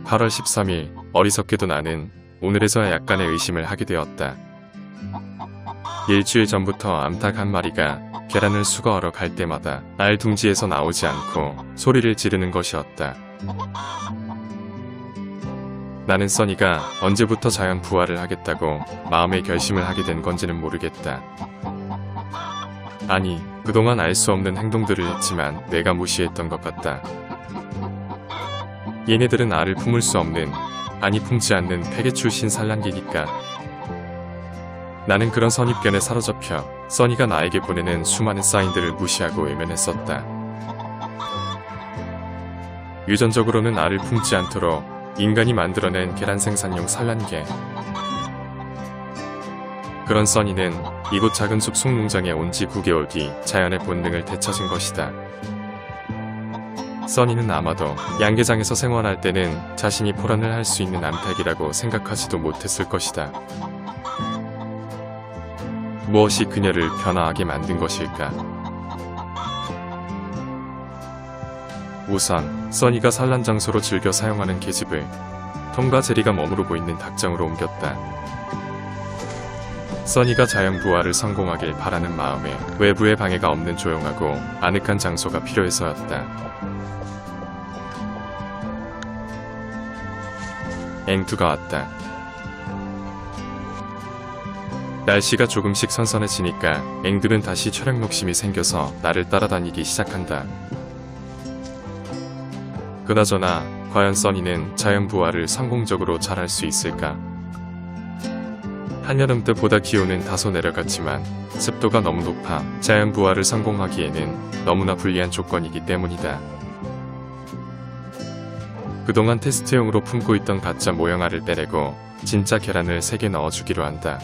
8월 13일 어리석게도 나는 오늘에서야 약간의 의심을 하게 되었다. 일주일 전부터 암탉 한 마리가 계란을 수거하러 갈 때마다 알 둥지에서 나오지 않고 소리를 지르는 것이었다. 나는 써니가 언제부터 자연 부화를 하겠다고 마음의 결심을 하게 된 건지는 모르겠다. 아니, 그동안 알 수 없는 행동들을 했지만 내가 무시했던 것 같다. 얘네들은 알을 품을 수 없는, 아니 품지 않는 폐계 출신 산란기니까. 나는 그런 선입견에 사로잡혀 써니가 나에게 보내는 수많은 사인들을 무시하고 외면했었다. 유전적으로는 알을 품지 않도록 인간이 만들어낸 계란 생산용 산란계. 그런 써니는 이곳 작은 숲속 농장에 온 지 9개월 뒤 자연의 본능을 되찾은 것이다. 써니는 아마도 양계장에서 생활할 때는 자신이 포란을 할 수 있는 암탉이라고 생각하지도 못했을 것이다. 무엇이 그녀를 변화하게 만든 것일까? 우선 써니가 산란 장소로 즐겨 사용하는 계집을 톰과 제리가 머무르고 있는 닭장으로 옮겼다. 써니가 자연 부화를 성공하길 바라는 마음에 외부의 방해가 없는 조용하고 아늑한 장소가 필요해서였다. 앵두가 왔다. 날씨가 조금씩 선선해지니까 앵두는 다시 촬영 욕심이 생겨서 나를 따라다니기 시작한다. 그나저나 과연 써니는 자연 부화를 성공적으로 잘할 수 있을까? 한여름 때보다 기온은 다소 내려갔지만 습도가 너무 높아 자연 부화를 성공하기에는 너무나 불리한 조건이기 때문이다. 그동안 테스트용으로 품고 있던 가짜 모형알을 빼내고 진짜 계란을 3개 넣어주기로 한다.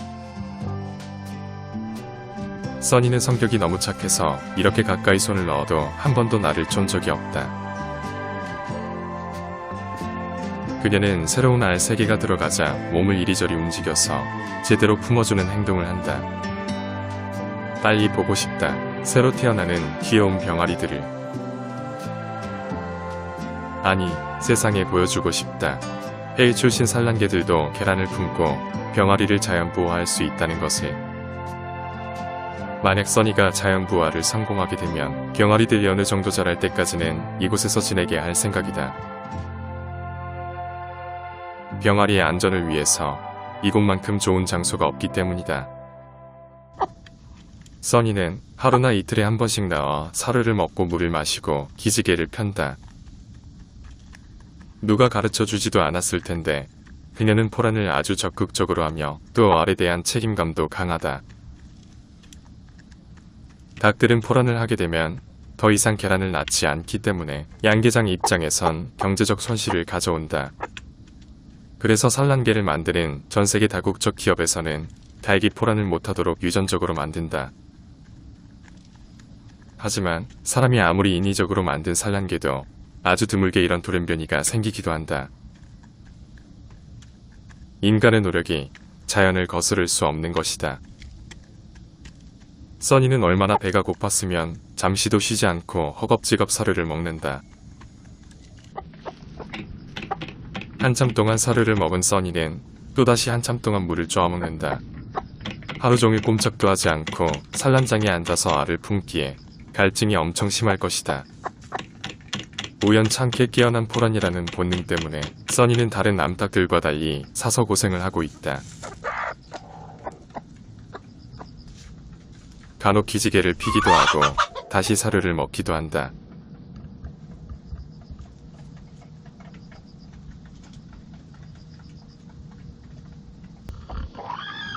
써니는 성격이 너무 착해서 이렇게 가까이 손을 넣어도 한 번도 나를 쫀 적이 없다. 그녀는 새로운 알 3개가 들어가자 몸을 이리저리 움직여서 제대로 품어주는 행동을 한다. 빨리 보고 싶다. 새로 태어나는 귀여운 병아리들을. 아니, 세상에 보여주고 싶다. 폐일 출신 산란개들도 계란을 품고 병아리를 자연 부화할 수 있다는 것을. 만약 써니가 자연 부화를 성공하게 되면 병아리들이 어느 정도 자랄 때까지는 이곳에서 지내게 할 생각이다. 병아리의 안전을 위해서 이곳만큼 좋은 장소가 없기 때문이다. 써니는 하루나 이틀에 한 번씩 나와 사료를 먹고 물을 마시고 기지개를 편다. 누가 가르쳐 주지도 않았을 텐데 그녀는 포란을 아주 적극적으로 하며 또 알에 대한 책임감도 강하다. 닭들은 포란을 하게 되면 더 이상 계란을 낳지 않기 때문에 양계장 입장에선 경제적 손실을 가져온다. 그래서 산란계를 만드는 전세계 다국적 기업에서는 닭이 포란을 못하도록 유전적으로 만든다. 하지만 사람이 아무리 인위적으로 만든 산란계도 아주 드물게 이런 돌연변이가 생기기도 한다. 인간의 노력이 자연을 거스를 수 없는 것이다. 써니는 얼마나 배가 고팠으면 잠시도 쉬지 않고 허겁지겁 사료를 먹는다. 한참 동안 사료를 먹은 써니는 또다시 한참 동안 물을 쪼아먹는다. 하루 종일 꼼짝도 하지 않고 산란장에 앉아서 알을 품기에 갈증이 엄청 심할 것이다. 우연찮게 깨어난 포란이라는 본능 때문에 써니는 다른 암탉들과 달리 사서 고생을 하고 있다. 간혹 기지개를 피기도 하고 다시 사료를 먹기도 한다.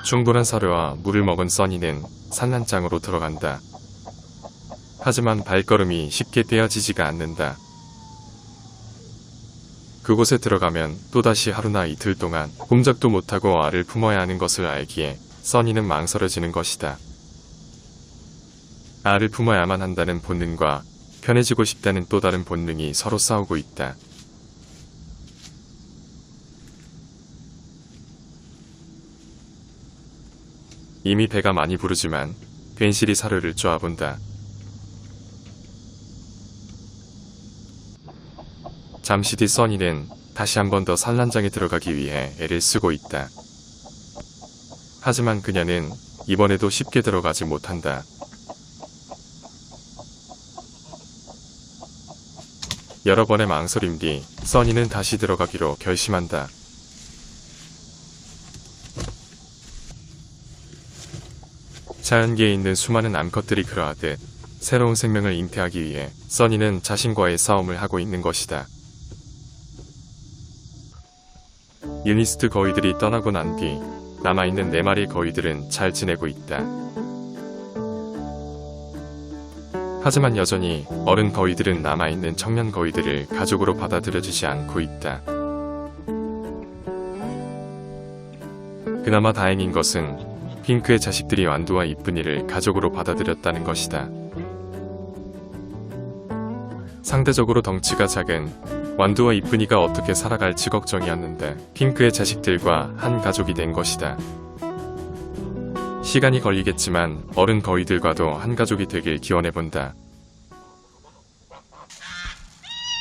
충분한 사료와 물을 먹은 써니는 산란장으로 들어간다. 하지만 발걸음이 쉽게 떼어지지가 않는다. 그곳에 들어가면 또다시 하루나 이틀 동안 꼼짝도 못하고 알을 품어야 하는 것을 알기에 써니는 망설여지는 것이다. 알을 품어야만 한다는 본능과 편해지고 싶다는 또 다른 본능이 서로 싸우고 있다. 이미 배가 많이 부르지만 괜시리 사료를 쪼아본다. 잠시 뒤 써니는 다시 한 번 더 산란장에 들어가기 위해 애를 쓰고 있다. 하지만 그녀는 이번에도 쉽게 들어가지 못한다. 여러 번의 망설임 뒤 써니는 다시 들어가기로 결심한다. 자연계에 있는 수많은 암컷들이 그러하듯 새로운 생명을 잉태하기 위해 써니는 자신과의 싸움을 하고 있는 것이다. 유니스트 거위들이 떠나고 난 뒤 남아있는 4마리의 거위들은 잘 지내고 있다. 하지만 여전히 어른 거위들은 남아있는 청년 거위들을 가족으로 받아들여주지 않고 있다. 그나마 다행인 것은 핑크의 자식들이 완두와 이쁜이를 가족으로 받아들였다는 것이다. 상대적으로 덩치가 작은 완두와 이쁜이가 어떻게 살아갈지 걱정이었는데 핑크의 자식들과 한 가족이 된 것이다. 시간이 걸리겠지만 어른 거위들과도 한 가족이 되길 기원해본다.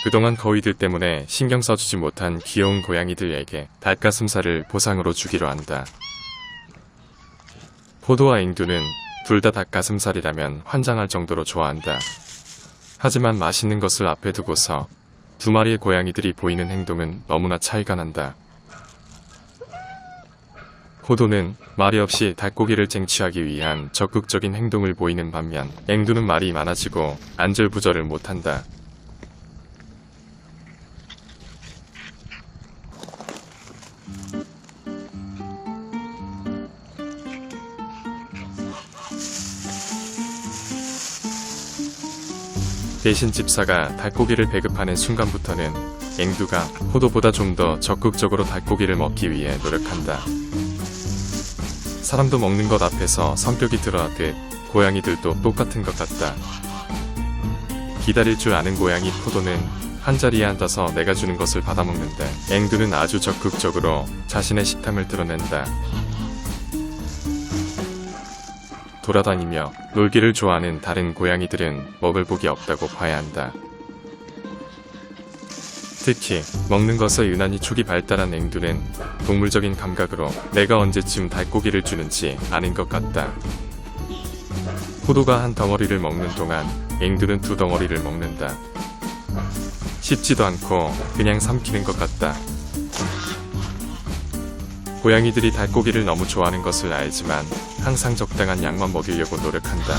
그동안 거위들 때문에 신경 써주지 못한 귀여운 고양이들에게 닭가슴살을 보상으로 주기로 한다. 포도와 앵두는 둘 다 닭가슴살이라면 환장할 정도로 좋아한다. 하지만 맛있는 것을 앞에 두고서 2마리의 고양이들이 보이는 행동은 너무나 차이가 난다. 포도는 말이 없이 닭고기를 쟁취하기 위한 적극적인 행동을 보이는 반면 앵두는 말이 많아지고 안절부절을 못한다. 대신 집사가 닭고기를 배급하는 순간부터는 앵두가 포도보다 좀 더 적극적으로 닭고기를 먹기 위해 노력한다. 사람도 먹는 것 앞에서 성격이 드러나듯 고양이들도 똑같은 것 같다. 기다릴 줄 아는 고양이 포도는 한자리에 앉아서 내가 주는 것을 받아먹는데 앵두는 아주 적극적으로 자신의 식탐을 드러낸다. 돌아다니며 놀기를 좋아하는 다른 고양이들은 먹을 복이 없다고 봐야 한다. 특히 먹는 것에 유난히 촉이 발달한 앵두는 동물적인 감각으로 내가 언제쯤 닭고기를 주는지 아는 것 같다. 포도가 한 덩어리를 먹는 동안 앵두는 2덩어리를 먹는다. 씹지도 않고 그냥 삼키는 것 같다. 고양이들이 닭고기를 너무 좋아하는 것을 알지만 항상 적당한 양만 먹이려고 노력한다.